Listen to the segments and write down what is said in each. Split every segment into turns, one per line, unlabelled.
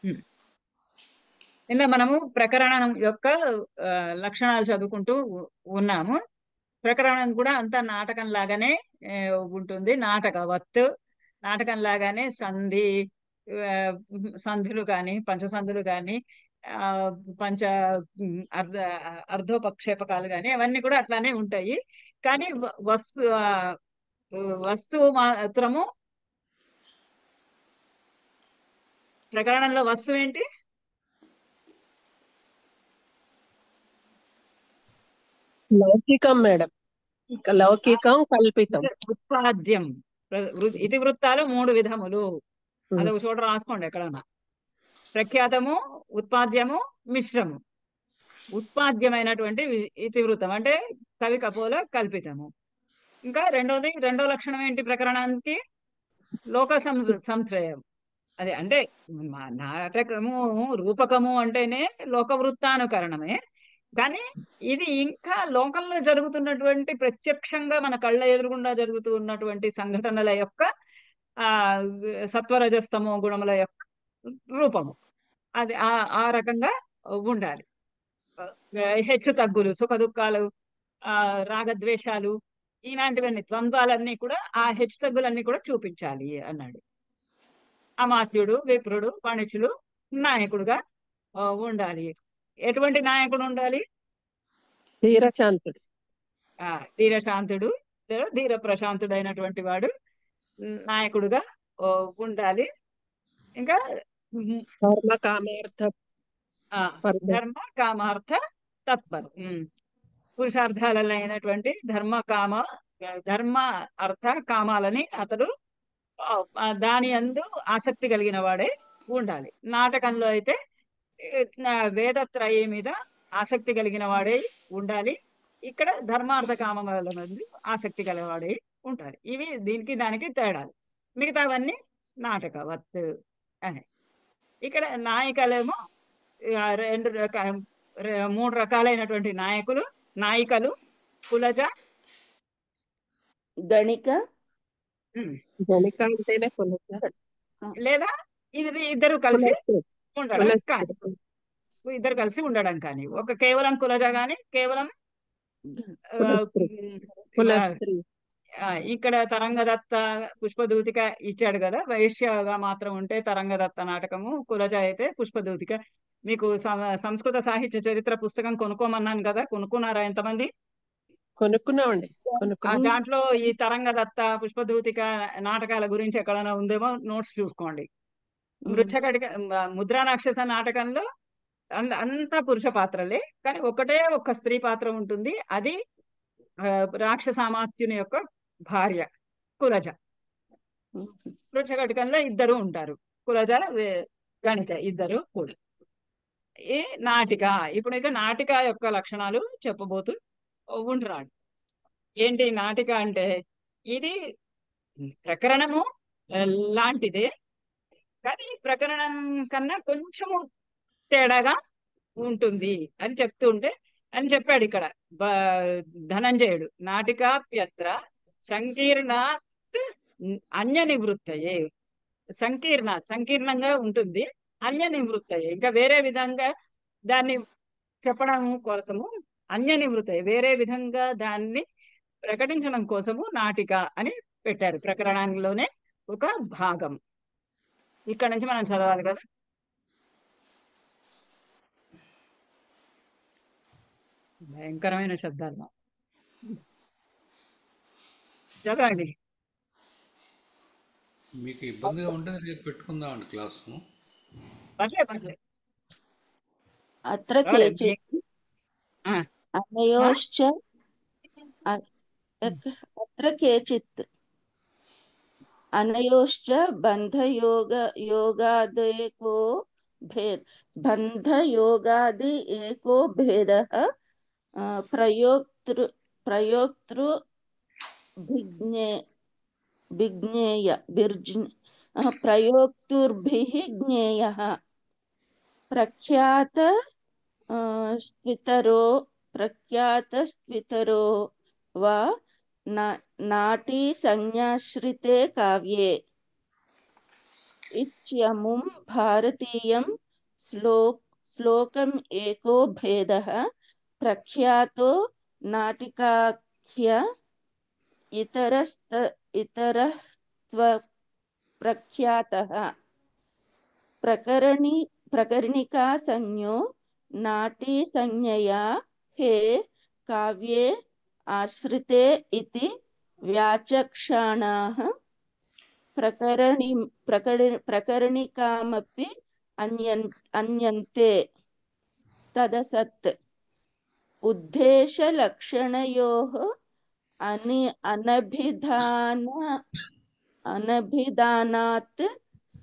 ఉమ్. నిన్న మనము ప్రకరణం యొక్క లక్షణాలు చదువుకుంటూ ఉన్నాము. ప్రకరణం కూడా అంతా నాటకం లాగానే ఉంటుంది. నాటకం లాగానే ఆ, సంధులు కానీ పంచసంధులు కానీ ఆ పంచ అర్ధ అర్ధోపక్షేపకాలు కానీ అవన్నీ కూడా అట్లానే ఉంటాయి. కానీ వస్తువు మాత్రము ప్రకరణంలో వస్తువు ఏంటి?
లౌకికం మేడం. లౌకికం కల్పితం.
ఉత్పాద్యం. ఇతివృత్తాలు 3 విధములు. అదొక చోట రాసుకోండి ఎక్కడన్నా. ప్రఖ్యాతము, ఉత్పాద్యము, మిశ్రము. ఉత్పాద్యమైనటువంటి ఇతివృత్తం అంటే కవి కపోల కల్పితము. ఇంకా రెండో లక్షణం ఏంటి ప్రకరణానికి? లోక సంశ్రయం. అదే అంటే నాటకము రూపకము అంటేనే లోకవృత్తానుకరణమే. కానీ ఇది ఇంకా లోకంలో జరుగుతున్నటువంటి ప్రత్యక్షంగా మన కళ్ళ ఎదురుగుండా జరుగుతూ ఉన్నటువంటి సంఘటనల యొక్క సత్వరజస్తమో గుణముల యొక్క రూపము. అది ఆ రకంగా ఉండాలి. హెచ్చు తగ్గులు, సుఖ దుఃఖాలు, రాగద్వేషాలు, ఇలాంటివన్నీ ద్వంద్వాలన్నీ కూడా ఆ హెచ్చు తగ్గులన్నీ కూడా చూపించాలి అన్నాడు. అమాత్యుడు, విప్రుడు, వాణిజ్యులు నాయకుడుగా ఉండాలి. ఎటువంటి నాయకుడు ఉండాలి?
ధీరశాంతుడు.
ధీరశాంతుడు, ధీర ప్రశాంతుడైనటువంటి వాడు నాయకుడుగా ఉండాలి. ఇంకా ధర్మ కామార్థ తత్పరం. పురుషార్థాలలో అయినటువంటి ధర్మ అర్థ కామాలని అతడు దాని యందు ఆసక్తి కలిగిన వాడే ఉండాలి. నాటకంలో అయితే వేదత్రయీ మీద ఆసక్తి కలిగిన వాడే ఉండాలి. ఇక్కడ ధర్మార్థ కామముల మంది ఆసక్తి కలిగినవాడే ఉంటారు. ఇవి దీనికి దానికి తేడాలు. మిగతావన్నీ నాటకవత్ అని. ఇక్కడ నాయికలేమో 3 రకాలైనటువంటి నాయికలు కులజ,
గణిక.
అంటేనే
లేదా ఇద్దరు కలిసి ఉండడం కానీ ఒక కేవలం కులజ కానీ కేవలం ఇక్కడ తరంగదత్త పుష్పదూతిక ఇచ్చాడు కదా. వైశ్యగా మాత్రం ఉంటే తరంగదత్త నాటకము, కులజ అయితే పుష్పదూతిక. మీకు సంస్కృత సాహిత్య చరిత్ర పుస్తకం కొనుక్కోమన్నాను కదా, కొనుక్కున్నారా ఎంతమంది?
కొనుక్కున్నామండి.
దాంట్లో ఈ తరంగదత్త పుష్పదూతిక నాటకాల గురించి ఎక్కడైనా ఉందేమో నోట్స్ చూసుకోండి. మృచ్ఛకటిక ముద్రారాక్షస నాటకంలో అంతా పురుష పాత్రలే, కానీ ఒక్క స్త్రీ పాత్ర ఉంటుంది. అది రాక్షసామాత్యుని యొక్క భార్య కులజ. మృచ్ఛకటికంలో ఇద్దరు ఉంటారు, కులజ గణిక ఇద్దరు కూడా. ఈ నాటిక. ఇప్పుడు ఇక నాటిక యొక్క లక్షణాలు చెప్పబోతూ ఉంటున్నాడు. ఏంటి నాటిక అంటే? ఇది ప్రకరణము లాంటిదే, కానీ ప్రకరణం కన్నా కొంచెము తేడాగా ఉంటుంది అని చెప్పాడు ఇక్కడ ధనంజయుడు. నాటికాప్యత్ర సంకీర్ణాత్ అన్య నివృత్తయే. సంకీర్ణంగా ఉంటుంది, అన్య నివృత్తయే. ఇంకా వేరే విధంగా దాన్ని చెప్పడం కోసము అన్య నివృత్తయే, వేరే విధంగా దాన్ని ప్రకటించడం కోసము నాటిక అని పెట్టారు. ప్రకరణంలోనే ఒక భాగం. ఇక్కడ నుంచి మనం చదవాలి కదా. భయంకరమైన శబ్దాలు చదవండి.
మీకు ఇబ్బందిగా ఉంటే రేపు పెట్టుకుందామండి క్లాసు.
పర్లేదు.
అత్ర కేచిత్ అనయోశ్చ అత్ర కేచిత్ అనయోశ్చ బంధయోగాది ఏకో భేదః ప్రయోక్తుర్భిః జ్ఞేయః. ప్రఖ్యాతస్త్వితరో వా నాటీ సంజ్ఞాశ్రితే కావ్యే. इत्यमुं भारतीयं श्लोकम् एको भेदः प्रख्यातो नाटिकाख्य इतरस्त्व प्रख्यातः प्रकरणिका संज्ञो नाटीसंज्ञया हे काव्ये आश्रिते इति व्याचक्षाणाः प्रकरणिकामपि अन्यन्ते तदसत् उद्देशलक्षणयोः अनभिधानात्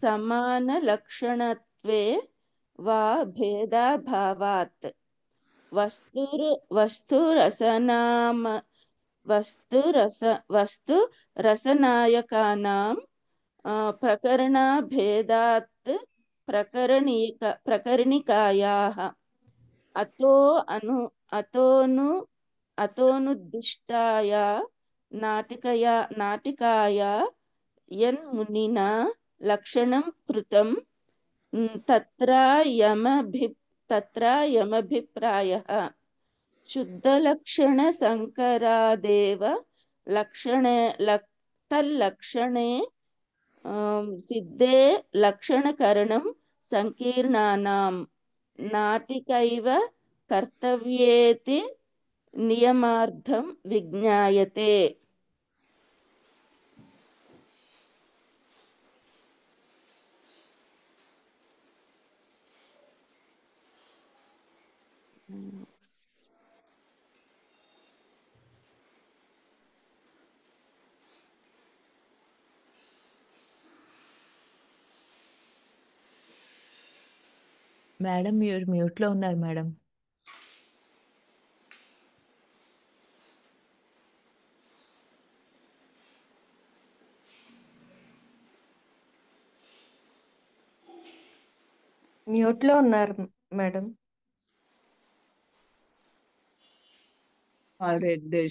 समानलक्षणत्वे वा भेदाभावात् वस्तुरसनायकानां प्रकरणाभेदात् प्रकरणिकायाः अतोनुद्दिष्टाया नाटिकाया यन्मुनिना लक्षणं कृतं तत्रायमभिप्रायः शुद्धलक्षणसंकरादेव तल्लक्षणे सिद्धे लक्षणकरणं संकीर्णानां नाटिकैव कर्तव्येति नियमार्थं विज्ञायते।
మేడం మీరు మ్యూట్లో ఉన్నారు మేడం.
మ్యూట్లో ఉన్నారు మేడం.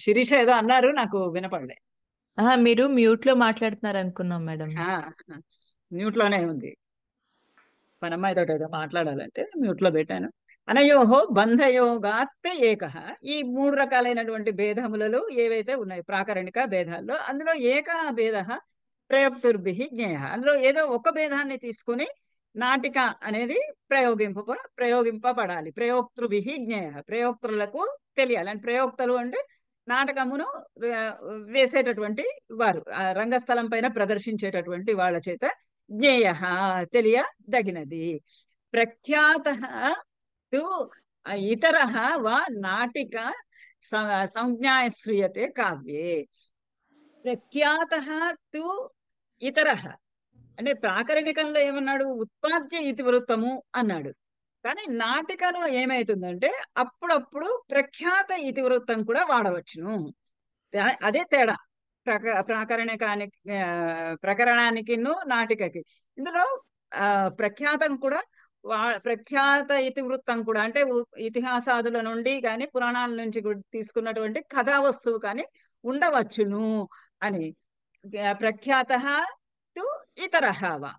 శిరీష ఏదో అన్నారు, నాకు వినపడలే.
మీరు మ్యూట్లో మాట్లాడుతున్నారు అనుకున్నాం మేడం.
మ్యూట్ లోనే ఉంది. పనమ్మాయితో ఏదో మాట్లాడాలంటే మ్యూట్ లో పెట్టాను. అనయోహో బంధయోగాత్ ఏకః. ఈ 3 రకాలైనటువంటి భేదములలో ఏవైతే ఉన్నాయి ప్రాకరణిక భేదాల్లో, అందులో ఏక భేద ప్రయోక్తుర్భి జ్ఞేయ. అందులో ఏదో ఒక భేదాన్ని తీసుకుని నాటిక అనేది ప్రయోగింపబడాలి. ప్రయోక్తృభి జ్ఞేయ, ప్రయోక్తులకు తెలియాలి. అంటే ప్రయోక్తలు అంటే నాటకమును వేసేటటువంటి వారు, ఆ రంగస్థలం పైన ప్రదర్శించేటటువంటి వాళ్ళ చేత జ్ఞేయ తెలియదగినది. ప్రఖ్యాత ఇతర వా నాటిక సంజ్ఞాశ్రీయతే కావ్యే. ప్రఖ్యాత ఇతర అంటే ప్రాకరణికంలో ఏమన్నాడు, ఉత్పాద్య ఇతివృత్తము అన్నాడు. కానీ నాటికలో ఏమైతుందంటే అప్పుడప్పుడు ప్రఖ్యాత ఇతివృత్తం కూడా వాడవచ్చును. అదే తేడా ప్రాకరణికానికి, ప్రకరణానికి నాటికకి. ఇందులో ప్రఖ్యాతం కూడా ప్రఖ్యాత ఇతివృత్తం కూడా అంటే ఇతిహాసాదుల నుండి కానీ పురాణాల నుంచి తీసుకున్నటువంటి కథా వస్తువు కానీ ఉండవచ్చును అని. ప్రఖ్యాత టు ఇతరః వా,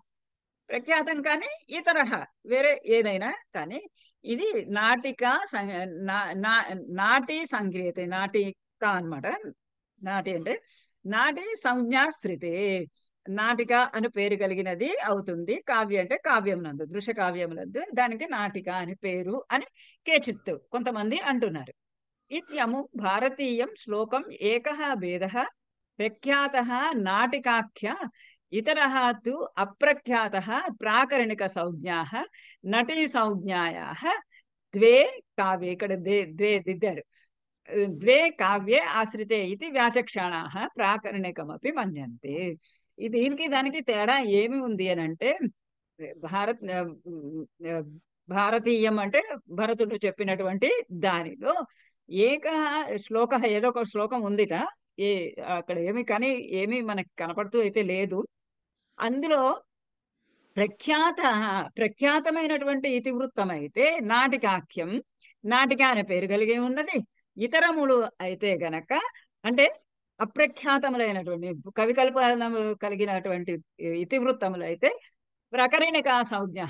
ప్రఖ్యాతం కానీ ఇతరః వేరే ఏదైనా కానీ ఇది నాటిక నాటి సంక్రియతే. నాటిక అన్నమాట. నాటి అంటే నాటి సంజ్ఞాశ్రితే, నాటిక అని పేరు కలిగినది అవుతుంది. కావ్య అంటే కావ్యమునందు, దృశ్య కావ్యమునందు దానికి నాటిక అని పేరు అని కేచిత్తు కొంతమంది అంటున్నారు. ఇత్యము భారతీయం శ్లోకం ఏకః భేదః ప్రఖ్యాతః నాటికాఖ్య ఇతరః తు అప్రఖ్యాతః ప్రాకరణిక సంజ్ఞాః నటీ సంజ్ఞాయాః ద్వే కావ్యే. ఇక్కడ ద్వే దిద్దారు. ద్వే కావ్యే ఆశ్రితే ఇది వ్యాచక్షాణాః ప్రాకరణికమపి మన్యంతే. దీనికి దానికి తేడా ఏమి ఉంది అని అంటే, భారతీయం అంటే భరతుడు చెప్పినటువంటి దానిలో ఏక శ్లోక, ఏదో ఒక శ్లోకం ఉందిట, అక్కడ ఏమి కానీ ఏమి మనకి కనపడుతూ అయితే లేదు. అందులో ప్రఖ్యాతమైనటువంటి ఇతివృత్తం అయితే నాటికాఖ్యం, నాటిక అనే పేరు కలిగి ఉన్నది. ఇతరములు అయితే గనక అంటే అప్రఖ్యాతములైనటువంటి కవికల్పనలు కలిగినటువంటి ఇతివృత్తములు అయితే ప్రకరణికా సంజ్ఞ,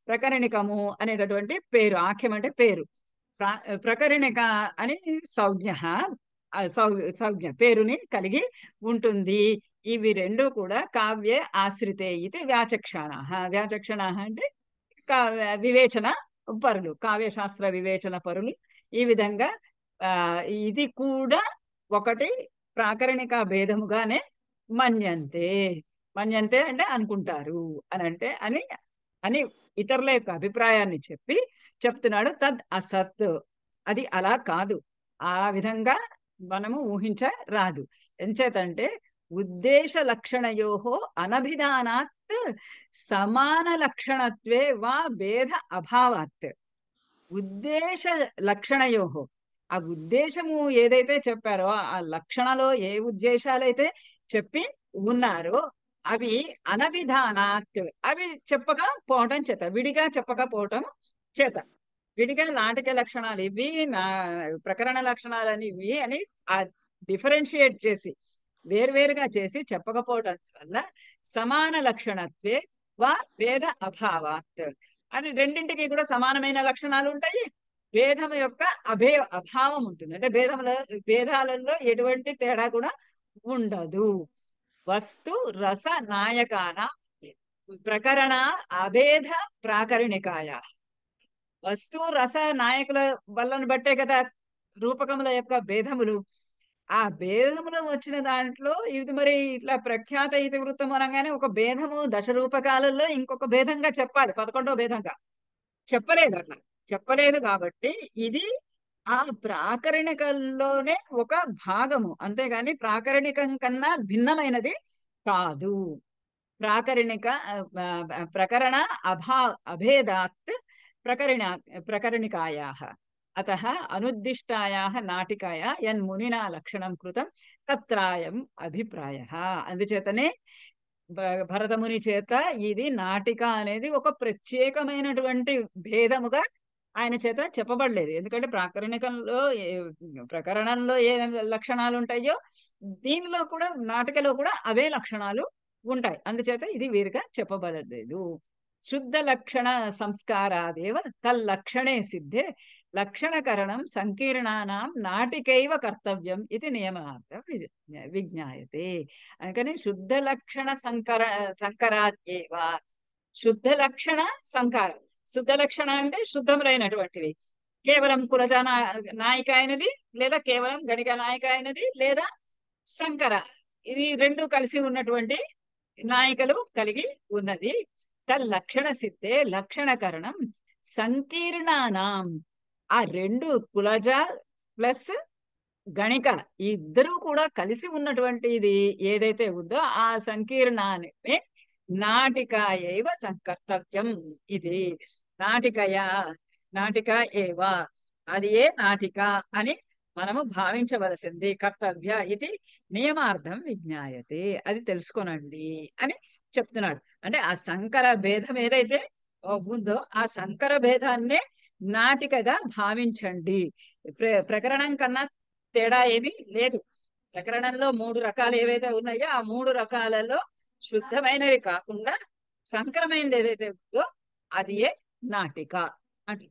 ప్రకరణికము అనేటటువంటి పేరు, ఆఖ్యం అంటే పేరు, ప్రకరణిక అని సంజ్ఞ, సంజ్ఞ పేరుని కలిగి ఉంటుంది. ఇవి రెండు కూడా కావ్యే ఆశ్రితే ఇది వ్యాచక్షణ. వ్యాచక్షణ అంటే వివేచన పరులు, కావ్యశాస్త్ర వివేచన పరులు ఈ విధంగా ఇది కూడా ఒకటి ప్రాకరణిక భేదముగానే మన్యంతే. మన్యంతే అంటే అనుకుంటారు అని అంటే అని ఇతరుల యొక్క అభిప్రాయాన్ని చెప్తున్నాడు. తద్ అసత్, అది అలా కాదు, ఆ విధంగా మనము ఊహించరాదు. ఎంచేతంటే ఉద్దేశ లక్షణయోహో అనభిధానాత్ సమాన లక్షణత్వే వా భేద అభావాత్. ఉద్దేశ లక్షణయోహో, ఆ ఉద్దేశము ఏదైతే చెప్పారో, ఆ లక్షణలో ఏ ఉద్దేశాలైతే చెప్పి ఉన్నారో అవి అనభిధానాత్, అవి చెప్పకపోవటం చేత, విడిగా చెప్పకపోవటం చేత, విడిగా నాటిక లక్షణాలు ఇవి, ప్రకరణ లక్షణాలు ఇవి అని ఆ డిఫరెన్షియేట్ చేసి వేర్వేరుగా చేసి చెప్పకపోవటం వల్ల సమాన లక్షణత్వే వా భేద అభావాత్ అని రెండింటికి కూడా సమానమైన లక్షణాలు ఉంటాయి. భేదం యొక్క అభావం ఉంటుంది, అంటే భేదాలలో ఎటువంటి తేడా కూడా ఉండదు. వస్తు రస నాయకాన ప్రకరణ అభేద ప్రాకరణికాయ. వస్తు రస నాయకుల వల్లను బట్టే కదా రూపకముల యొక్క భేదములు. ఆ భేదములు వచ్చిన దాంట్లో ఇది మరి ఇట్లా ప్రఖ్యాత ఇతివృత్తం అనగానే ఒక భేదము దశరూపకాలలో ఇంకొక భేదంగా చెప్పాలి, 11వ భేదంగా చెప్పలేదు. అట్లా చెప్పలేదు కాబట్టి ఇది ఆ ప్రాకరణికంలోనే ఒక భాగము, అంతేగాని ప్రాకరణికం కన్నా భిన్నమైనది కాదు. ప్రాకరణిక ప్రకరణ అభేదాత్ ప్రకరణికాయాః అతః అనుద్దిష్టాయాః నాటికాయా యన్మునినా లక్షణం కృతం తత్రాయం అభిప్రాయః. అందుచేతనే భరతముని చేత ఇది నాటిక అనేది ఒక ప్రత్యేకమైనటువంటి భేదముగా ఆయన చేత చెప్పబడలేదు. ఎందుకంటే ప్రకరణంలో ఏ లక్షణాలు ఉంటాయో దీనిలో కూడా, నాటికలో కూడా అవే లక్షణాలు ఉంటాయి. అందుచేత ఇది వేరుగా చెప్పబడలేదు. శుద్ధ లక్షణ సంస్కారాదేవ తల్లక్షణే సిద్ధే లక్షణకరణం సంకీర్ణానాం నాటికైవ కర్తవ్యం ఇది నియమార్థం విజ్ఞాయతే. అందుకని శుద్ధ లక్షణ సంకరాదేవ, శుద్ధ లక్షణ సంకారం, శుద్ధ లక్షణ అంటే శుద్ధములైనటువంటివి, కేవలం కులజ నాయిక అయినది, లేదా కేవలం గణిక నాయిక అయినది, లేదా సంకర, ఇది రెండు కలిసి ఉన్నటువంటి నాయికలు కలిగి ఉన్నది. తల్లక్షణ సిద్ధే లక్షణకరణం సంకీర్ణానాం, ఆ రెండు కులజ ప్లస్ గణిక ఈ ఇద్దరు కూడా కలిసి ఉన్నటువంటి ఇది ఏదైతే ఉందో ఆ సంకీర్ణాన్ని నాటిక ఏవ సంకర్తవ్యం. ఇది నాటిక ఏవ, అది ఏ నాటిక అని మనము భావించవలసింది. కర్తవ్య ఇది నియమార్థం విజ్ఞాయతే, అది తెలుసుకోనండి అని చెప్తున్నాడు. అంటే ఆ సంకర భేదం ఏదైతే ఉందో ఆ సంకర భేదాన్నే నాటికగా భావించండి. ప్రకరణం కన్నా తేడా ఏమీ లేదు. ప్రకరణంలో 3 రకాలు ఏవైతే ఉన్నాయో ఆ 3 రకాలలో శుద్ధమైనవి కాకుండా సంకరమైనది ఏదైతే ఉందో అది ఏ నాటిక అంటే.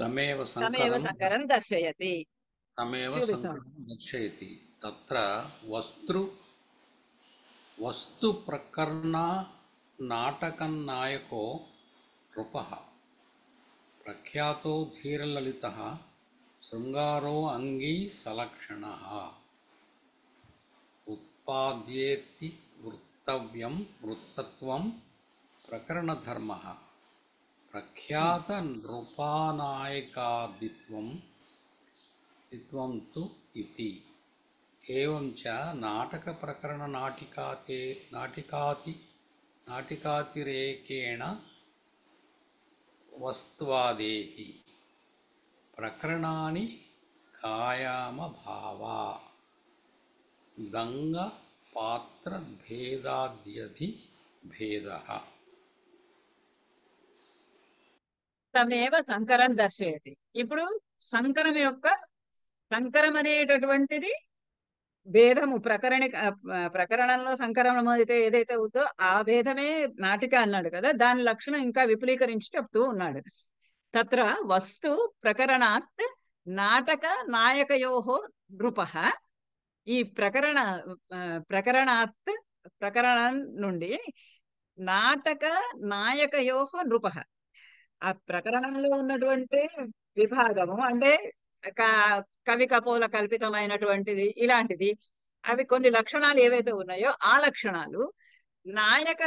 తమేవ
సంకరం దర్శయతి,
తమేవ సంకరం దర్శయతి. తత్ర వస్తు ప్రకరణ నాటకనాయకో నృపః ప్రఖ్యాతో ధీరలలితః శృంగారో అంగీ సలక్షణః ఉత్పాద్యేతి వృత్తత్వం ప్రకరణధర్మః ప్రఖ్యాత నృపానాయకాదిత్వం తు ఇతి. ఏవం చ నాటక ప్రకరణ నాటికాతిరేకేణ వస్త్వాదేహి ప్రకరణాని కాయామభావా దంగ పాత్ర భేదాద్యధి భేదః.
తమేవ సంకరం దర్శయతి. ఇప్పుడు సంకరం అనేటటువంటిది భేదము ప్రకరణంలో సంకరణం అయితే ఏదైతే ఉందో ఆ భేదమే నాటిక అన్నాడు కదా, దాని లక్షణం ఇంకా విపులీకరించి చెప్తూ ఉన్నాడు. తత్ర వస్తు ప్రకరణాత్ నాటక నాయకయోహో నృపః. ఈ ప్రకరణం నుండి నాటక నాయకయోహో నృపః, ఆ ప్రకరణంలో ఉన్నటువంటి విభాగము అంటే కవి కపోల కల్పితమైనటువంటిది ఇలాంటిది, అవి కొన్ని లక్షణాలు ఏవైతే ఉన్నాయో ఆ లక్షణాలు నాయక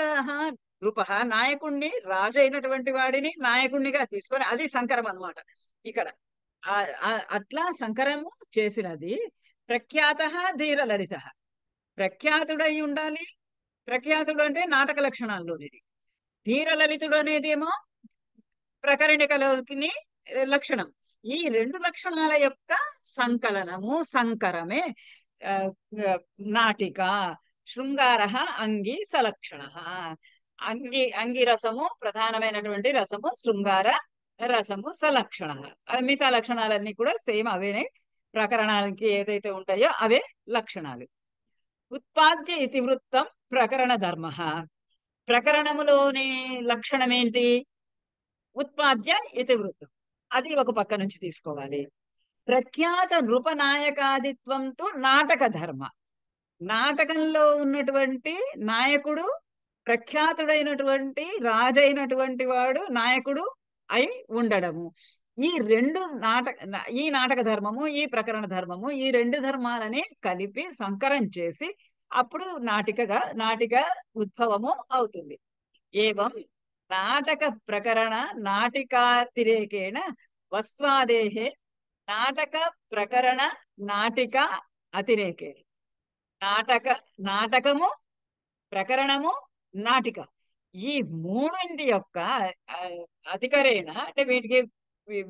నృపః, నాయకుణ్ణి రాజు అయినటువంటి వాడిని నాయకుణ్ణిగా తీసుకొని అది సంకరం అన్నమాట. ఇక్కడ అట్లా సంకరము చేసినది ప్రఖ్యాత ధీరలలిత, ప్రఖ్యాతుడై ఉండాలి. ప్రఖ్యాతుడు అంటే నాటక లక్షణాల్లోనిది. ధీరలలితుడు అనేదేమో ప్రకరణికలోని లక్షణం. ఈ రెండు లక్షణాల యొక్క సంకలనము సంకరమే నాటిక. శృంగార అంగి సలక్షణ. అంగి రసము ప్రధానమైనటువంటి రసము, శృంగార రసము సలక్షణ. మిగతా లక్షణాలన్నీ కూడా సేమ్ అవేనే, ప్రకరణానికి ఏదైతే ఉంటాయో అవే లక్షణాలు. ఉత్పాద్య ఇతివృత్తం ప్రకరణ ధర్మ. ప్రకరణములోని లక్షణం ఏంటి? ఉత్పాద్య ఇతివృత్తం, అది ఒక పక్క నుంచి తీసుకోవాలి. ప్రఖ్యాత నృపనాయకాదిత్వంతో నాటక ధర్మ. నాటకంలో ఉన్నటువంటి నాయకుడు ప్రఖ్యాతుడైనటువంటి రాజైనటువంటి వాడు నాయకుడు అయి ఉండడము. ఈ నాటక ధర్మము, ఈ ప్రకరణ ధర్మము, ఈ రెండు ధర్మాలని కలిపి సంకరం చేసి అప్పుడు నాటిక ఉద్భవము అవుతుంది. ఏవం నాటక ప్రకరణ నాటికాతిరేకేణ వస్వాదేహే నాటక ప్రకరణ నాటిక అతిరేకే. నాటకము, ప్రకరణము, నాటిక, ఈ మూడింటి యొక్క అధికరేణ అంటే వీటికి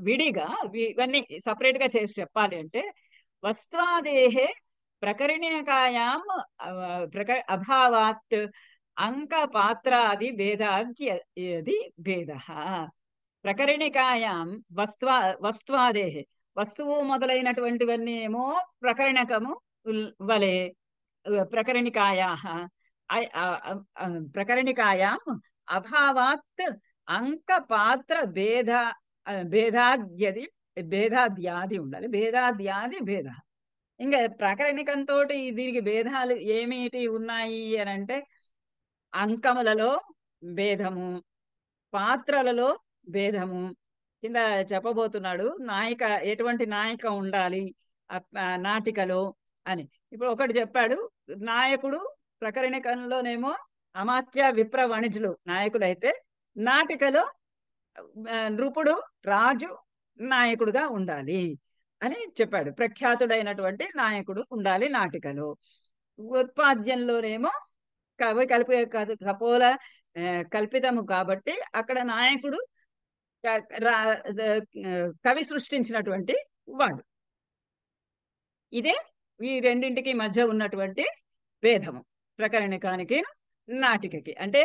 విడిగా ఇవన్నీ సపరేట్ గా చేసి చెప్పాలి అంటే వస్త్వాదేహే ప్రకరణికాయాం అభావాత్ అంక పాత్రాది భేదాది భేద. ప్రకరణికాయాం వస్త్వాదేహే, వస్తువు మొదలైనటువంటివన్నీ ఏమో ప్రకరణకము వలె, ప్రకరణికాయాం అభావాత్ అంక పాత్ర భేదాద్యాది ఉండాలి. భేదాద్యాది భేద. ఇంకా ప్రకరణికంతో దీనికి భేదాలు ఏమిటి ఉన్నాయి అని అంటే అంకములలో భేదము, పాత్రలలో భేదము. కింద చెప్పబోతున్నాడు నాయిక, ఎటువంటి నాయిక ఉండాలి నాటికలో అని. ఇప్పుడు ఒకటి చెప్పాడు, నాయకుడు ప్రకరణికంలోనేమో అమాత్య విప్ర వణిజులు నాయకులైతే నాటికలో నృపుడు రాజు నాయకుడుగా ఉండాలి అని చెప్పాడు. ప్రఖ్యాతుడైనటువంటి నాయకుడు ఉండాలి నాటికలో. ఉత్పాద్యంలోనేమో కపోల కల్పితము కాబట్టి అక్కడ నాయకుడు కవి సృష్టించినటువంటి వాడు. ఇదే ఈ రెండింటికి మధ్య ఉన్నటువంటి భేదము, ప్రకరణికానికి నాటికకి. అంటే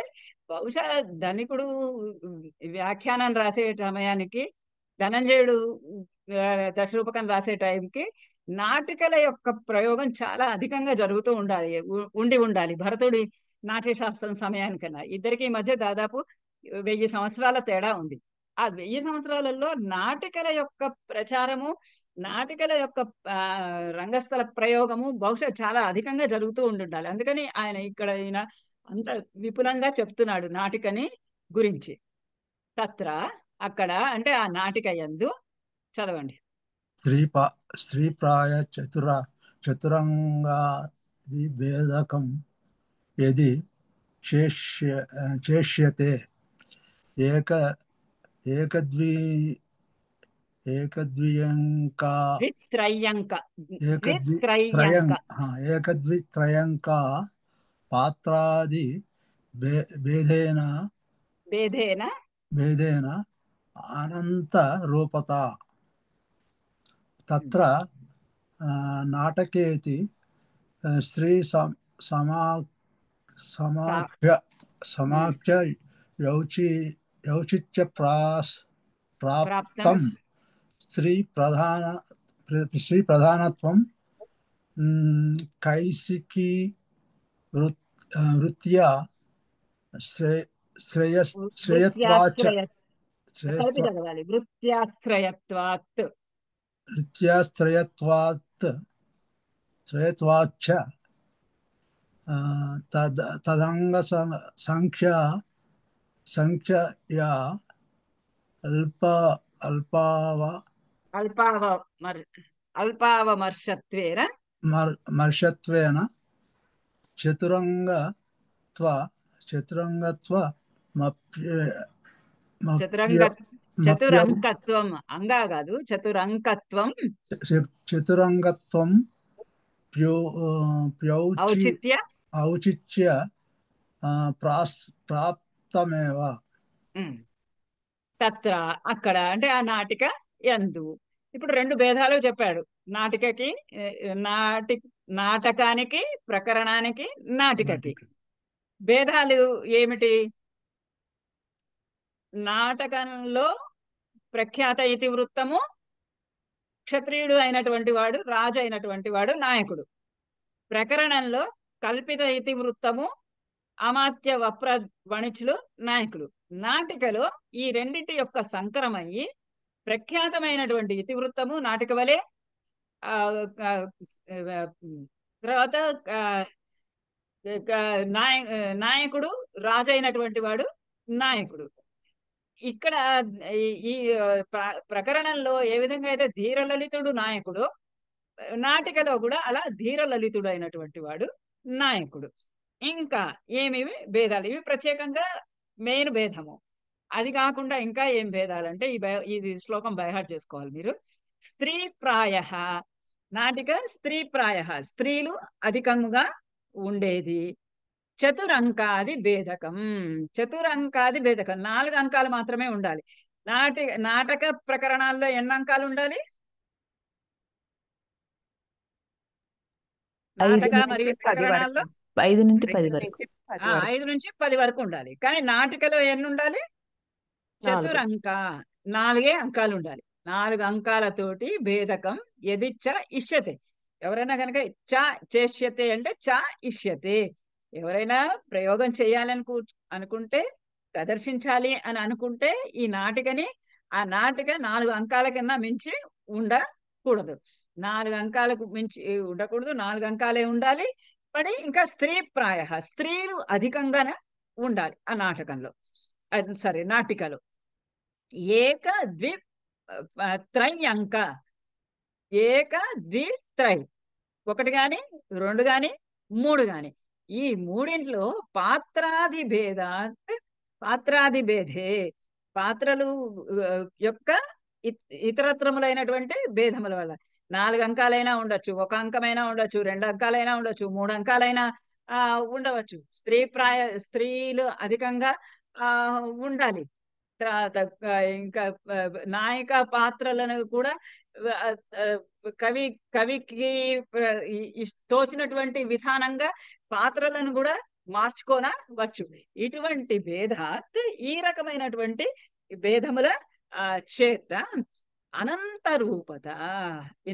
బహుశా ధనికుడు వ్యాఖ్యానం రాసే సమయానికి, ధనంజయుడు దశరూపకం రాసే టైంకి నాటికల యొక్క ప్రయోగం చాలా అధికంగా జరుగుతూ ఉండాలి. భరతుడి నాట్యశాస్త్రం సమయానికన్నా ఇద్దరికి మధ్య దాదాపు 1000 సంవత్సరాల తేడా ఉంది. ఆ 1000 సంవత్సరాలలో నాటికల యొక్క ప్రచారము, నాటికల యొక్క రంగస్థల ప్రయోగము బహుశా చాలా అధికంగా జరుగుతూ ఉండాలి. అందుకని ఇక్కడ అంత విపులంగా చెప్తున్నాడు నాటికని గురించి. తత్ర అక్కడ అంటే ఆ నాటిక యందు చదవండి.
స్త్రీప్రాయ చతురంగాది భేదకం యది చేష్యతే ఏకద్విత్రయంకా పాత్రాది భేదేన అనంత రూపత. తత్ర నాటకేతి స్త్రీ సమాఖ్య యౌచిత్య ప్రాప్తం స్త్రీ ప్రధానత్వం కైసికి వృత్యా శ్రేయత్వాచ
వృత్యాశ్రయ కలిపి చదవాలి. వృత్యాశ్రయత్వాత్
శ్రేయత్వాచ్చ తదంగ సంఖ్యయా
అల్పావమర్షత్వేన
మర్షత్వేన
చతురంకత్వం అంగా కాదు, చతురంకత్వం
చతురంగత్వం ఔచిత్య ప్రాప్తమేవ
తత్ర అక్కడ అంటే ఆ నాటిక యందు. ఇప్పుడు రెండు భేదాలు చెప్పాడు. నాటికకి నాటకానికి, ప్రకరణానికి, నాటికకి భేదాలు ఏమిటి? నాటకంలో ప్రఖ్యాత ఇతివృత్తము క్షత్రియుడు అయినటువంటి వాడు, రాజు అయినటువంటి వాడు నాయకుడు. ప్రకరణంలో కల్పిత ఇతివృత్తము అమాత్య వప్ర వణిచులు నాయకులు. నాటికలో ఈ రెండింటి యొక్క సంకరమయ్యి ప్రఖ్యాతమైనటువంటి ఇతివృత్తము నాటిక వలె, తర్వాత నాయకుడు రాజు అయినటువంటి వాడు నాయకుడు. ఇక్కడ ఈ ప్రకరణంలో ఏ విధంగా అయితే ధీరలలితుడు నాయకుడు, నాటికలో కూడా అలా ధీరలలితుడు అయినటువంటి వాడు నాయకుడు. ఇంకా ఏమి భేదాలు? ఇవి ప్రత్యేకంగా మెయిన్ భేదము. అది కాకుండా ఇంకా ఏం భేదాలంటే ఇది శ్లోకం బైహార్ట్ చేసుకోవాలి మీరు. స్త్రీ ప్రాయ నాటిక స్త్రీ ప్రాయ, స్త్రీలు అధికముగా ఉండేది. చతురంకాది భేదకం, చతురంకాది భేదకం 4 అంకాలు మాత్రమే ఉండాలి. నాటక ప్రకరణాల్లో ఎన్ని అంకాలు ఉండాలి? నాటక మరియు ప్రకరణాల్లో
5 నుంచి 10 వరకు.
5 నుంచి 10 వరకు ఉండాలి. కానీ నాటికలో ఎన్ని ఉండాలి? చతురంక 4 అంకాలు ఉండాలి. 4 అంకాలతోటి భేదకం. యదిచ్చ ఇష్యతే, ఎవరైనా కనుక చ చేష్యతే అంటే చ ఇష్యతే, ఎవరైనా ప్రయోగం చేయాలని అనుకుంటే, ప్రదర్శించాలి అని అనుకుంటే ఈ నాటికని, ఆ నాటిక 4 అంకాల కన్నా మించి ఉండకూడదు. 4 అంకాలకు మించి ఉండకూడదు, 4 అంకాలే ఉండాలి. మరి ఇంకా స్త్రీ ప్రాయ, స్త్రీలు అధికంగానే ఉండాలి ఆ నాటకంలో, సరే నాటికలో. ఏక ద్వి త్రై అంక, ఏక ద్వి త్రై, 1 గాని 2 గాని 3 గాని, ఈ మూడింట్లో పాత్రాది భేదే, పాత్రలు యొక్క ఇతరత్రములైనటువంటి భేదముల వల్ల 4 అంకాలైనా ఉండొచ్చు, 1 అంకమైనా ఉండొచ్చు, 2 అంకాలైనా ఉండొచ్చు, 3 అంకాలైనా ఉండవచ్చు. స్త్రీలు అధికంగా ఉండాలి. తర్వాత ఇంకా నాయక పాత్రలను కూడా కవికి తోచినటువంటి విధానంగా పాత్రలను కూడా మార్చుకోనవచ్చు. ఇటువంటి భేదాత్, ఈ రకమైనటువంటి భేదముల చేత అనంత రూపత, ఈ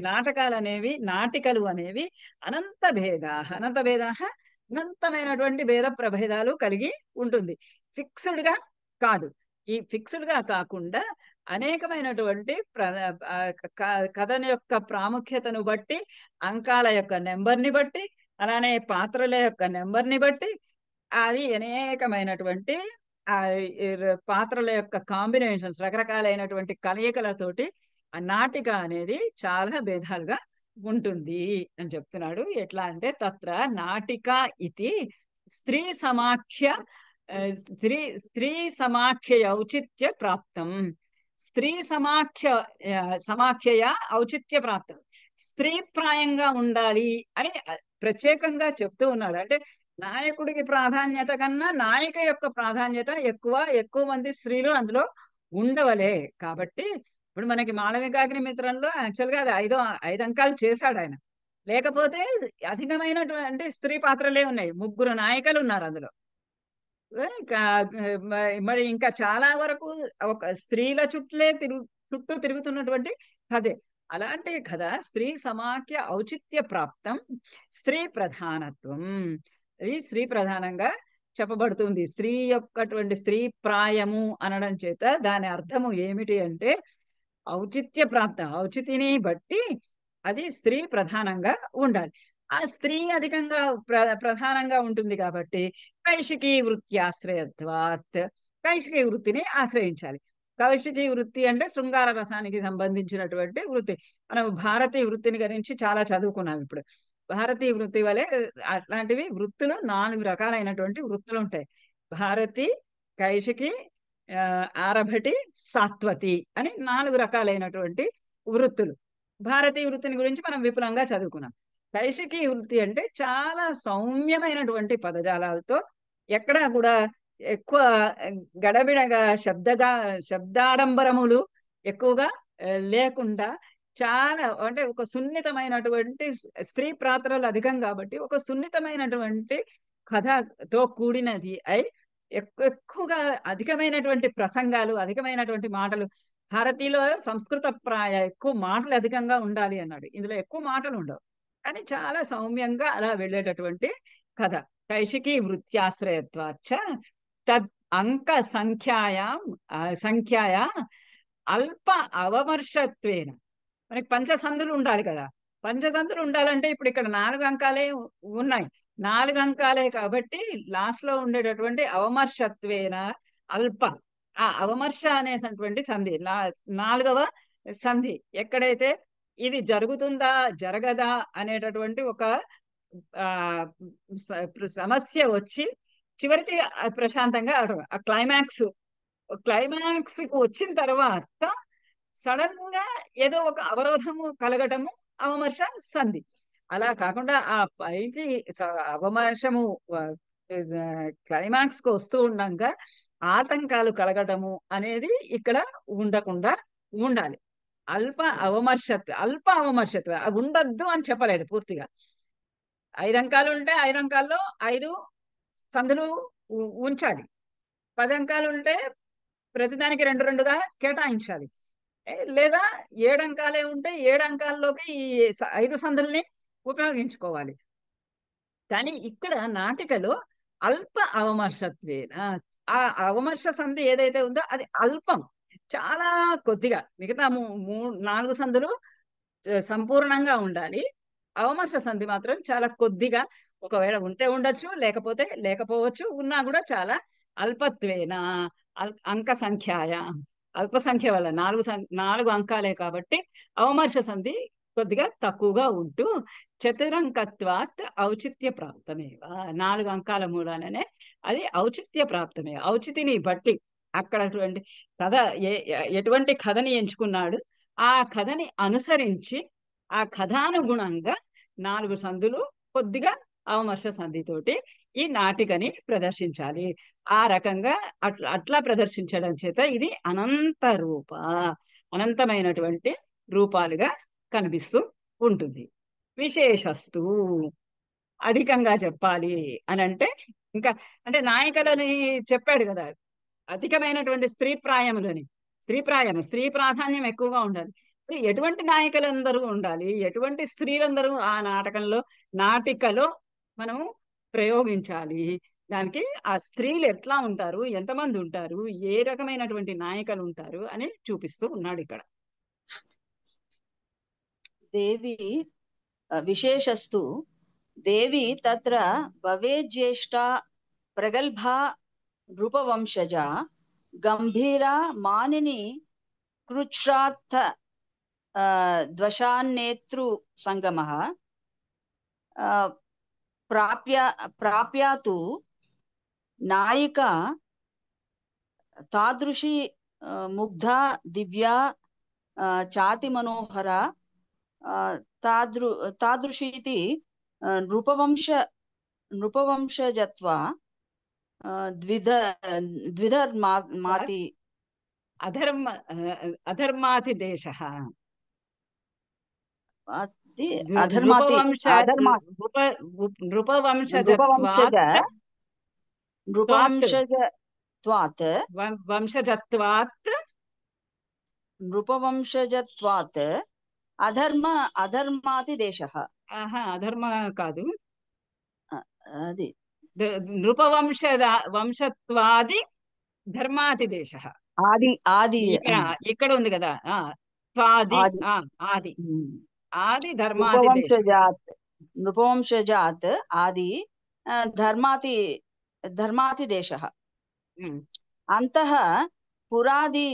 నాటికలు అనేవి అనంత భేదా, అనంతమైనటువంటి భేద ప్రభేదాలు కలిగి ఉంటుంది. ఫిక్స్డ్ గా కాదు. ఈ ఫిక్స్డ్ గా కాకుండా అనేకమైనటువంటి కథన యొక్క ప్రాముఖ్యతను బట్టి, అంకాల యొక్క నెంబర్ని బట్టి, అలానే పాత్రల యొక్క నెంబర్ని బట్టి, అది అనేకమైనటువంటి పాత్రల యొక్క కాంబినేషన్స్, రకరకాలైనటువంటి కలయికలతోటి ఆ నాటిక అనేది చాలా భేదాలుగా ఉంటుంది అని చెప్తున్నాడు. ఎట్లా అంటే తత్ర నాటిక ఇది స్త్రీ సమాఖ్య ఔచిత్య ప్రాప్తం, స్త్రీ సమాఖ్య ఔచిత్య ప్రాప్తం, స్త్రీ ప్రాయంగా ఉండాలి అని ప్రత్యేకంగా చెప్తూ ఉన్నాడు. అంటే నాయకుడికి ప్రాధాన్యత కన్నా నాయిక యొక్క ప్రాధాన్యత ఎక్కువ మంది స్త్రీలు అందులో ఉండవలే. కాబట్టి ఇప్పుడు మనకి మాళవికాగ్నిమిత్రంలో యాక్చువల్గా అది 5 అంకాలు చేశాడు ఆయన. లేకపోతే అధికమైనటువంటి స్త్రీ పాత్రలే ఉన్నాయి, 3 నాయకులు ఉన్నారు అందులో. మరి ఇంకా చాలా వరకు ఒక స్త్రీల చుట్టూ తిరుగుతున్నటువంటి కథే. అలాంటి కథ స్త్రీ సమాఖ్య ఔచిత్య ప్రాప్తం స్త్రీ ప్రధానత్వం. ఇది స్త్రీ ప్రధానంగా చెప్పబడుతుంది. స్త్రీ యొక్కటువంటి స్త్రీ ప్రాయము అనడం చేత దాని అర్థము ఏమిటి అంటే ఔచిత్య ప్రాప్తం, ఔచితిని బట్టి అది స్త్రీ ప్రధానంగా ఉండాలి. ఆ స్త్రీ అధికంగా ప్రధానంగా ఉంటుంది కాబట్టి కైశికీ వృత్యాశ్రయత్వాత్, కైశికీ వృత్తిని ఆశ్రయించాలి. కౌశికీ వృత్తి అంటే శృంగార రసానికి సంబంధించినటువంటి వృత్తి. మనం భారతీయ వృత్తిని గురించి చాలా చదువుకున్నాం. ఇప్పుడు భారతీయ వృత్తి వలె అట్లాంటివి వృత్తులు 4 రకాలైనటువంటి వృత్తులు ఉంటాయి. భారతి, కైశికి, ఆరభటి, సాత్వతి అని 4 రకాలైనటువంటి వృత్తులు. భారతీయ వృత్తిని గురించి మనం విపులంగా చదువుకున్నాం. కైశికీ వృత్తి అంటే చాలా సౌమ్యమైనటువంటి పదజాలాలతో, ఎక్కడా కూడా ఎక్కువ గడబిడగా శబ్దాడంబరములు ఎక్కువగా లేకుండా, చాలా అంటే ఒక సున్నితమైనటువంటి స్త్రీ పాత్రలు అధికం కాబట్టి ఒక సున్నితమైనటువంటి కథతో కూడినది అయి ఎక్కువగా అధికమైనటువంటి ప్రసంగాలు, అధికమైనటువంటి మాటలు. భారతీయులో సంస్కృత ప్రాయ ఎక్కువ మాటలు అధికంగా ఉండాలి అన్నాడు. ఇందులో ఎక్కువ మాటలు ఉండవు, కానీ చాలా సౌమ్యంగా అలా వెళ్ళేటటువంటి కథ. కైశికీ వృత్యాశ్రయత్వాచ్చ తద్ అంక సంఖ్యాయా అల్ప అవమర్శత్వేన. మనకి పంచసంధులు ఉండాలి కదా. పంచసంధులు ఉండాలంటే ఇప్పుడు ఇక్కడ 4 అంకాలే ఉన్నాయి. 4 అంకాలే కాబట్టి లాస్ట్ లో ఉండేటటువంటి అవమర్శత్వేన అల్ప, ఆ అవమర్శ అనేటువంటి సంధి 4వ సంధి ఎక్కడైతే ఇది జరుగుతుందా జరగదా అనేటటువంటి ఒక సమస్య వచ్చి చివరికి ప్రశాంతంగా ఆ క్లైమాక్స్ కు వచ్చిన తర్వాత సడన్ గా ఏదో ఒక అవరోధము కలగటము అవమర్శ సంధి. అలా కాకుండా ఆ పైకి అవమర్శము క్లైమాక్స్ కు వస్తూ ఉండగా ఆటంకాలు కలగటము అనేది ఇక్కడ ఉండకుండా ఉండాలి. అల్ప అవమర్శత్వ అవి ఉండద్దు అని చెప్పలేదు పూర్తిగా. 5 అంకాలు ఉంటే 5 అంకాల్లో 5 సందులు ఉంచాలి. 10 అంకాలు ఉంటే ప్రతిదానికి 2 కేటాయించాలి. లేదా 7 అంకాలే ఉంటే 7 అంకాల్లోకి ఈ 5 సందుల్ని ఉపయోగించుకోవాలి. కానీ ఇక్కడ నాటికలో అల్ప అవమర్శత్వేన, ఆ అవమర్శ సంధి ఏదైతే ఉందో అది అల్పం, చాలా కొద్దిగా. మిగతా 4 సందులు సంపూర్ణంగా ఉండాలి. అవమర్శ సంధి మాత్రం చాలా కొద్దిగా, ఒకవేళ ఉంటే ఉండొచ్చు, లేకపోతే లేకపోవచ్చు, ఉన్నా కూడా చాలా అల్పత్వేన అంక సంఖ్యాయ, అల్ప సంఖ్య వల్ల 4 అంకాలే కాబట్టి అవమర్శ సంధి కొద్దిగా తక్కువగా ఉంటూ చతురంకత్వాత్ ఔచిత్య ప్రాప్తమేవ. 4 అంకాల మూలాననే అది ఔచిత్య ప్రాప్తమే. ఔచితిని బట్టి అక్కడ కథ ఎటువంటి కథని ఎంచుకున్నాడు, ఆ కథని అనుసరించి ఆ కథానుగుణంగా 4 సందులు కొద్దిగా అవమర్శ సంధితోటి ఈ నాటికని ప్రదర్శించాలి. ఆ రకంగా అట్లా ప్రదర్శించడం చేత ఇది అనంతమైనటువంటి రూపాలుగా కనిపిస్తూ ఉంటుంది. విశేషస్తు అధికంగా చెప్పాలి అని అంటే ఇంకా అంటే నాయికలని చెప్పాడు కదా, అధికమైనటువంటి స్త్రీ ప్రాధాన్యం ఎక్కువగా ఉండాలి. ఎటువంటి నాయకులందరూ ఉండాలి, ఎటువంటి స్త్రీలందరూ ఆ నాటికలో మనము ప్రయోగించాలి. దానికి ఆ స్త్రీలు ఎట్లా ఉంటారు, ఎంతమంది ఉంటారు, ఏ రకమైనటువంటి నాయకులు ఉంటారు అని చూపిస్తూ ఉన్నాడు ఇక్కడ.
దేవి విశేషస్తు దేవి తత్ర భవేజ్యేష్ఠా ప్రగల్భా నృపవంశజా గంభీరా మానిని కృచ్ఛ్రాత్త ద్వశాన్నేతృ సంగమః ప్రాప్యాతు నాయికా తాదృశీ ముగ్ధా దివ్యా చాతి మనోహర తాదృశీతి నృపవంశజత్వా ద్విధర్మాతి
అధర్మాతి దేశ
నృపవంశజత్వాత్ అధర్మాతి దేశః.
ఆహా, అధర్మ కాదు.
అది
వంశత్వాది ధర్మాతి దేశ.
ఆది ఆది
ఇక్కడ ఉంది కదా, త్వాది,
ఆది
ఆది ఆది ధర్మాతి దేశ.
నృపవంశజాత్ ఆది ధర్మాతి దేశः. అంతః పురాది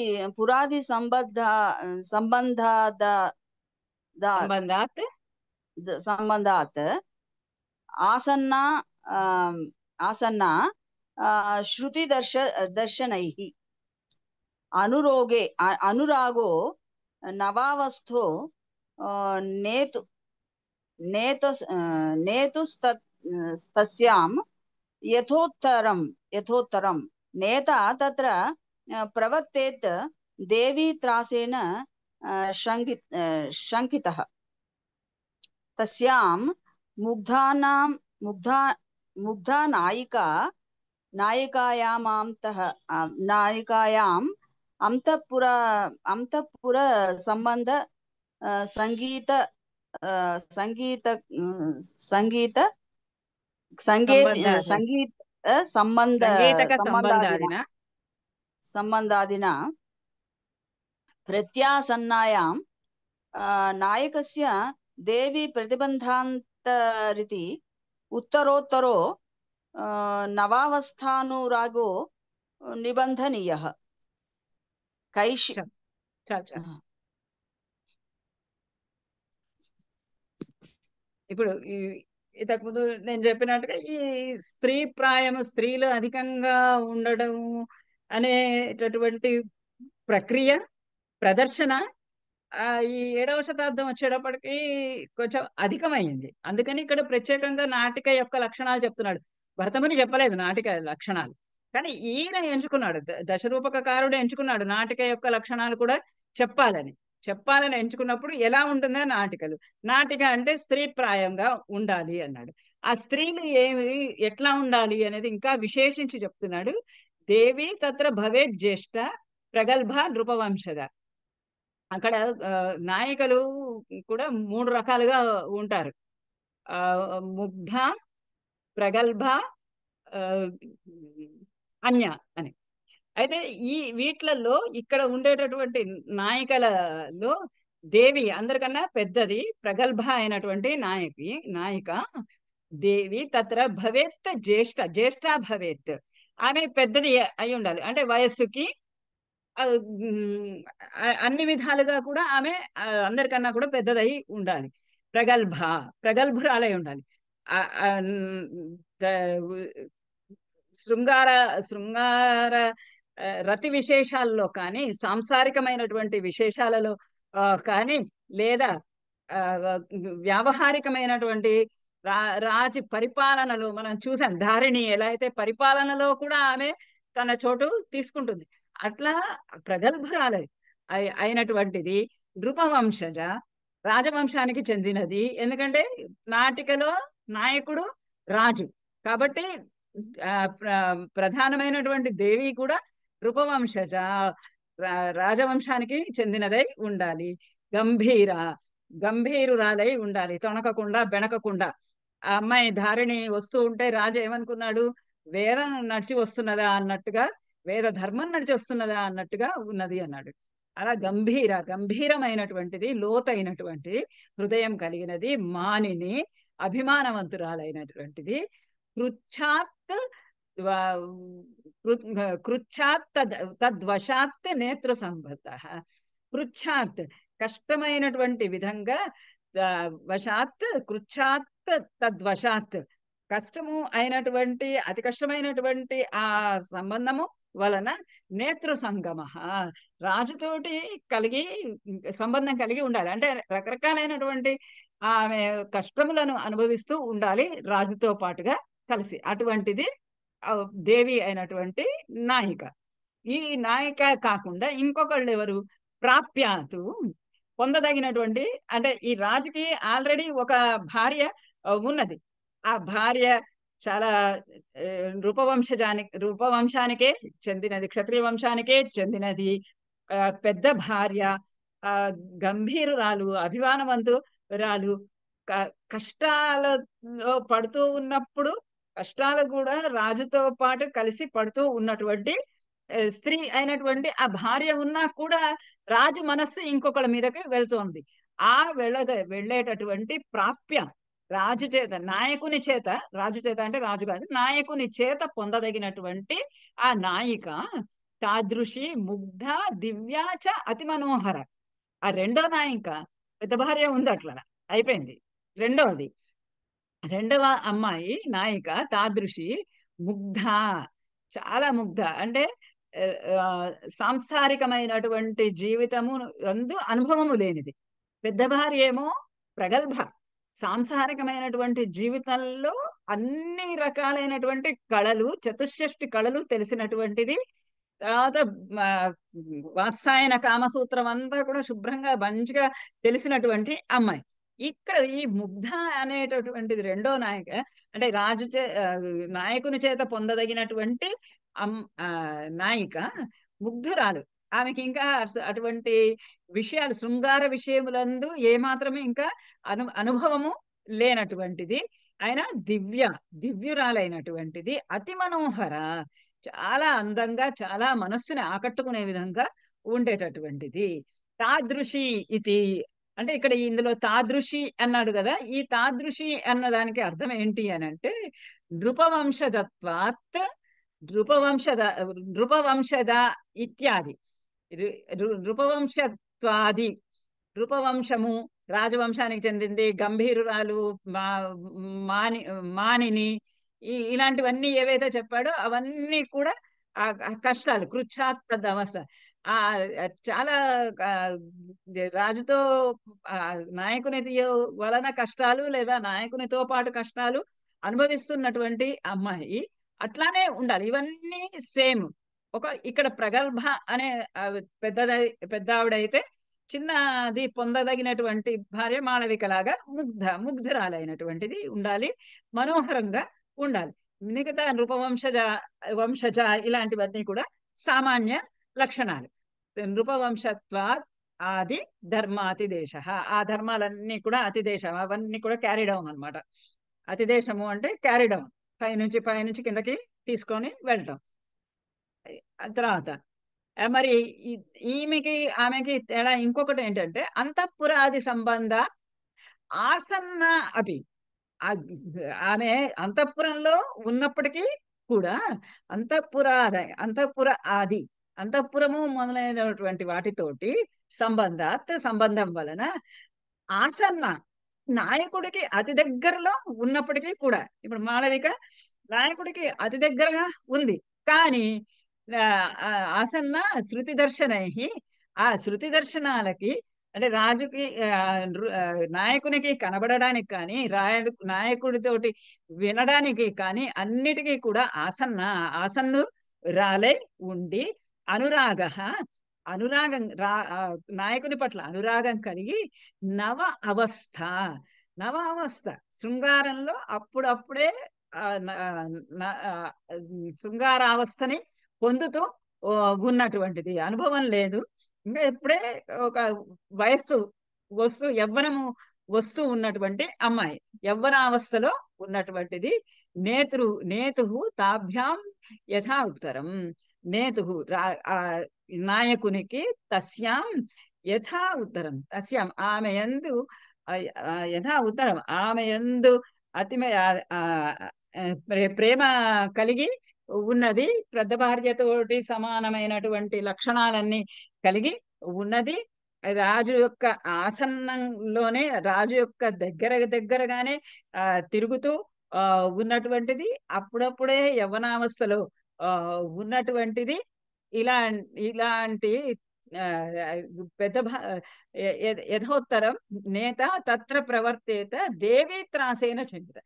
సంబంధాత్
ఆసన్నా శృతి దర్శనైః అనురాగో నవావస్థో నేతుస్తస్యాం యథోత్తరం నేత తత్ర ప్రవర్తేత్ దేవీ త్రాసేన శంకితః. తస్యాం ముగ్ధా నాయికాయాం అంతఃపుర సంబంధ సంగీత సంబంధాదిన ప్రత్యాసన్నాయాం నాయకస్య దేవి ప్రతిబంధాంతరితి ఉత్తరోత్తరో నవావస్థానురాగో నిబంధనీయః.
ఇప్పుడు ఇంతకు ముందు నేను చెప్పినట్టుగా ఈ స్త్రీ ప్రాయము, స్త్రీలు అధికంగా ఉండడం అనేటటువంటి ప్రక్రియ ప్రదర్శన ఈ 7వ శతాబ్దం వచ్చేటప్పటికి కొంచెం అధికమైంది. అందుకని ఇక్కడ ప్రత్యేకంగా నాటిక యొక్క లక్షణాలు చెప్తున్నాడు. భరతముని చెప్పలేదు నాటిక లక్షణాలు, కానీ ఈయన ఎంచుకున్నాడు, దశరూపకారుడు ఎంచుకున్నాడు నాటిక యొక్క లక్షణాలు కూడా చెప్పాలని ఎంచుకున్నప్పుడు ఎలా ఉంటుందో నాటిక అంటే స్త్రీ ప్రాయంగా ఉండాలి అన్నాడు. ఆ స్త్రీలు ఎట్లా ఉండాలి అనేది ఇంకా విశేషించి చెప్తున్నాడు. దేవి తత్ర భవేత్ జ్యేష్ఠ ప్రగల్భ నృపవంశద. అక్కడ నాయికలు కూడా 3 రకాలుగా ఉంటారు, ముగ్ధ, ప్రగల్భ, అన్య అని. అయితే వీటిలలో ఇక్కడ ఉండేటటువంటి నాయికలలో దేవి అందరికన్నా పెద్దది, ప్రగల్భ అయినటువంటి నాయిక దేవి తత్ర భవేత్ జ్యేష్ఠ భవేత్. ఆమె పెద్దది అయి ఉండాలి, అంటే వయస్సుకి అన్ని విధాలుగా కూడా ఆమె అందరికన్నా కూడా పెద్దదై ఉండాలి. ప్రగల్భురాలై ఉండాలి. శృంగార రతి విశేషాల్లో కానీ, సాంసారికమైనటువంటి విశేషాలలో కానీ, లేదా వ్యావహారికమైనటువంటి రాజు పరిపాలనలో మనం చూసాం. ధారిణి ఎలా అయితే పరిపాలనలో కూడా ఆమె తన చోటు తీసుకుంటుంది, అట్లా ప్రగల్భురాలై అయినటువంటిది నృపవంశజ, రాజవంశానికి చెందినది. ఎందుకంటే నాటికలో నాయకుడు రాజు కాబట్టి ప్రధానమైనటువంటి దేవి కూడా నృపవంశజ, రాజవంశానికి చెందినదై ఉండాలి. గంభీరురాలై ఉండాలి, తొణకకుండా బెణకకుండా. ఆ అమ్మాయి ధారిణి వస్తూ ఉంటే రాజు ఏమనుకున్నాడు, వేదం నడిచి వస్తున్నదా అన్నట్టుగా, వేద ధర్మం నడిచి వస్తున్నదా అన్నట్టుగా ఉన్నది అన్నాడు. అలా గంభీరమైనటువంటిది, లోతైనటువంటిది, హృదయం కలిగినది, మానిని, అభిమానవంతురాలైనటువంటిది. కృచ్ఛాత్ తద్వశాత్ నేత్ర సంబద్ధ. కృచ్ఛాత్ కష్టమైనటువంటి విధంగా, వశాత్ కృచ్ఛాత్ తద్వశాత్ కష్టము అయినటువంటి, అతి కష్టమైనటువంటి ఆ సంబంధము వలన నేత్ర సంగమ, రాజుతోటి సంబంధం కలిగి ఉండాలి. అంటే రకరకాలైనటువంటి ఆమె కష్టములను అనుభవిస్తూ ఉండాలి రాజుతో పాటుగా కలిసి. అటువంటిది దేవి అయినటువంటి నాయిక. ఈ నాయిక కాకుండా ఇంకొకళ్ళు ఎవరు, ప్రాప్యాతు పొందదగినటువంటి, అంటే ఈ రాజుకి ఆల్రెడీ ఒక భార్య ఉన్నది. ఆ భార్య చాలా రూపవంశానికే చెందినది, క్షత్రియ వంశానికే చెందినది, పెద్ద భార్య, ఆ గంభీరురాలు, అభిమానవంతురాలు, కష్టాలలో పడుతూ ఉన్నప్పుడు కష్టాలు కూడా రాజుతో పాటు కలిసి పడుతూ ఉన్నటువంటి స్త్రీ అయినటువంటి ఆ భార్య ఉన్నా కూడా రాజు మనస్సు ఇంకొకళ్ళ మీదకి వెళ్తోంది. ఆ వెళ్ళేటటువంటి ప్రాప్య రాజు చేత, నాయకుని చేత, రాజు చేత అంటే రాజు కాదు, నాయకుని చేత పొందదగినటువంటి ఆ నాయిక తాదృశి ముగ్ధ దివ్యాచ అతి మనోహర. ఆ రెండో నాయిక, పెద్ద భార్య ఉంది అట్లా అయిపోయింది. రెండవ అమ్మాయి నాయిక తాదృశి ముగ్ధ, చాలా ముగ్ధ అంటే ఆ, సాంసారికమైనటువంటి జీవితము అందు అనుభవము లేనిది. పెద్ద భార్య ఏమో ప్రగల్భ, సాంసారికమైనటువంటి జీవితంలో అన్ని రకాలైనటువంటి కళలు, చతుషష్టి కళలు తెలిసినటువంటిది. తర్వాత ఆ, వాత్సాయన కామసూత్రం అంతా కూడా శుభ్రంగా మంచిగా తెలిసినటువంటి అమ్మాయి. ఇక్కడ ఈ ముగ్ధ అనేటటువంటిది రెండో నాయక, అంటే నాయకుని చేత పొందదగినటువంటి నాయిక ముగ్ధురాలు. ఆమెకి ఇంకా అటువంటి విషయాలు, శృంగార విషయములందు ఏమాత్రమే ఇంకా అనుభవము లేనటువంటిది. ఆయన దివ్యురాలైనటువంటిది, అతి మనోహర, చాలా అందంగా, చాలా మనస్సుని ఆకట్టుకునే విధంగా ఉండేటటువంటిది. తాదృశి ఇది అంటే ఇక్కడ ఇందులో తాదృశి అన్నాడు కదా, ఈ తాదృశి అన్న దానికి అర్థం ఏంటి అని అంటే నృపవంశజత్వాత్, నృపవంశద ఇత్యాది, నృపవంశత్వాది, నృపవంశము రాజవంశానికి చెందింది, గంభీరురాలు, మానిని, ఇలాంటివన్నీ ఏవైతే చెప్పాడో అవన్నీ కూడా ఆ కష్టాలు, కృచ్ఛాత్తదవస, ఆ చాలా రాజుతో నాయకుని వలన కష్టాలు లేదా నాయకునితో పాటు కష్టాలు అనుభవిస్తున్నటువంటి అమ్మాయి అట్లానే ఉండాలి. ఇవన్నీ సేమ్. ఇక్కడ ప్రగల్భ అనే పెద్ద ఆవిడైతే చిన్నది పొందదగినటువంటి భార్య మాళవికలాగా ముగ్ధురాలైనటువంటిది ఉండాలి, మనోహరంగా ఉండాలి. మిగతా వంశజ ఇలాంటివన్నీ కూడా సామాన్య లక్షణాలు. నృపవంశత్వ ఆది ధర్మాతిదేశ, ఆ ధర్మాలన్నీ కూడా అతిదేశం, అవన్నీ కూడా క్యారీ డౌన్ అనమాట. అతిదేశము అంటే క్యారీ డౌన్, పైనుంచి కిందకి తీసుకొని వెళ్ళటం. తర్వాత మరి ఆమెకి తేడా ఇంకొకటి ఏంటంటే అంతఃపురాది సంబంధ ఆసన్న అపి. ఆమె అంతఃపురంలో ఉన్నప్పటికీ కూడా అంతఃపుర ఆది, అంతఃపురము మొదలైనటువంటి వాటితోటి సంబంధం వలన ఆసన్న, నాయకుడికి అతి దగ్గరలో ఉన్నప్పటికీ కూడా, ఇప్పుడు మాళవిక నాయకుడికి అతి దగ్గరగా ఉంది, కానీ ఆసన్న శృతి దర్శనై, ఆ శృతి దర్శనాలకి అంటే రాజుకి నాయకునికి కనబడడానికి కానీ నాయకుడితోటి వినడానికి కానీ అన్నిటికీ కూడా ఆసన్ను రాలై ఉండి అనురాగం నాయకుని పట్ల అనురాగం కలిగి నవ అవస్థ శృంగారంలో అప్పుడప్పుడే శృంగారావస్థని పొందుతూ ఉన్నటువంటిది, అనుభవం లేదు ఇంకా, ఇప్పుడే ఒక యవ్వనము వస్తూ ఉన్నటువంటి అమ్మాయి, యవ్వనావస్థలో ఉన్నటువంటిది. నేతు తాభ్యాం యథా ఉత్తరం, నేతు నాయకునికి తస్యాం యథా ఉత్తరం, తస్యాం ఆమె యందు యథా ఉత్తరం, ఆమె యందు ప్రేమ కలిగి ఉన్నది, పెద్ద భార్యతోటి సమానమైనటువంటి లక్షణాలన్నీ కలిగి ఉన్నది. రాజు యొక్క ఆసన్నంలోనే, రాజు యొక్క దగ్గరగానే తిరుగుతూ ఉన్నటువంటిది, అప్పుడప్పుడే యవ్వనావస్థలో ఉన్నటువంటిది. ఇలాంటి పెద్ద యథోత్తరం నేత తత్ర ప్రవర్తేత దేవీ త్రాసేన చెందిత.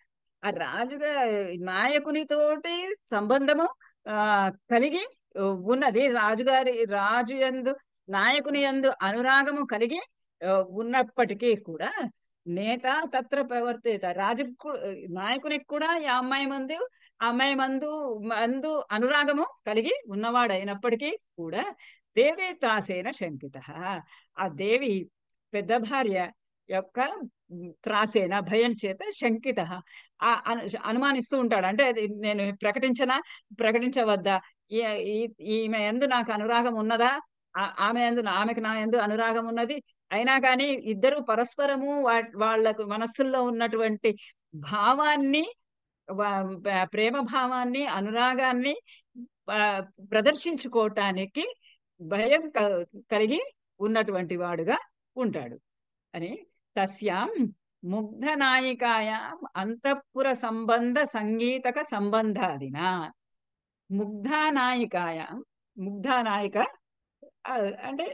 ఆ రాజుగా నాయకునితోటి సంబంధము కలిగి ఉన్నది, రాజు యందు నాయకుని యందు అనురాగము కలిగి ఉన్నప్పటికీ కూడా నేత తత్ర ప్రవర్తేత, నాయకునికి కూడా ఈ అమ్మాయి మందు అనురాగము కలిగి ఉన్నవాడైనప్పటికీ కూడా దేవి త్రాసేన శంకిత. ఆ దేవి పెద్ద భార్య యొక్క త్రాసేన భయం చేత శంకిత అనుమానిస్తూ ఉంటాడు. అంటే అది నేను ప్రకటించవద్దా, ఈమె యందు నాకు అనురాగం ఉన్నదా, ఆమెకు నా యందు అనురాగం ఉన్నది, అయినా కానీ ఇద్దరు పరస్పరము వాళ్ళకు మనస్సుల్లో ఉన్నటువంటి భావాన్ని, ప్రేమ భావాన్ని, అనురాగాన్ని ప్రదర్శించుకోవటానికి భయం కలిగి ఉన్నటువంటి వాడుగా ఉంటాడు అని. తస్యాం ముగ్ధ నాయికాయాం అంతఃపుర సంబంధ సంగీతక సంబంధాదినా. ముగ్ధా నాయిక అంటే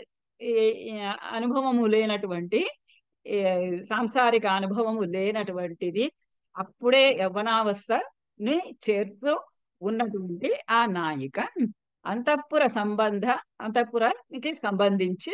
అనుభవము లేనటువంటి, సాంసారిక అనుభవము లేనటువంటిది, అప్పుడే యవ్వనావస్థని చేరుతూ ఉన్నటువంటి ఆ నాయిక అంతఃపురానికి సంబంధించి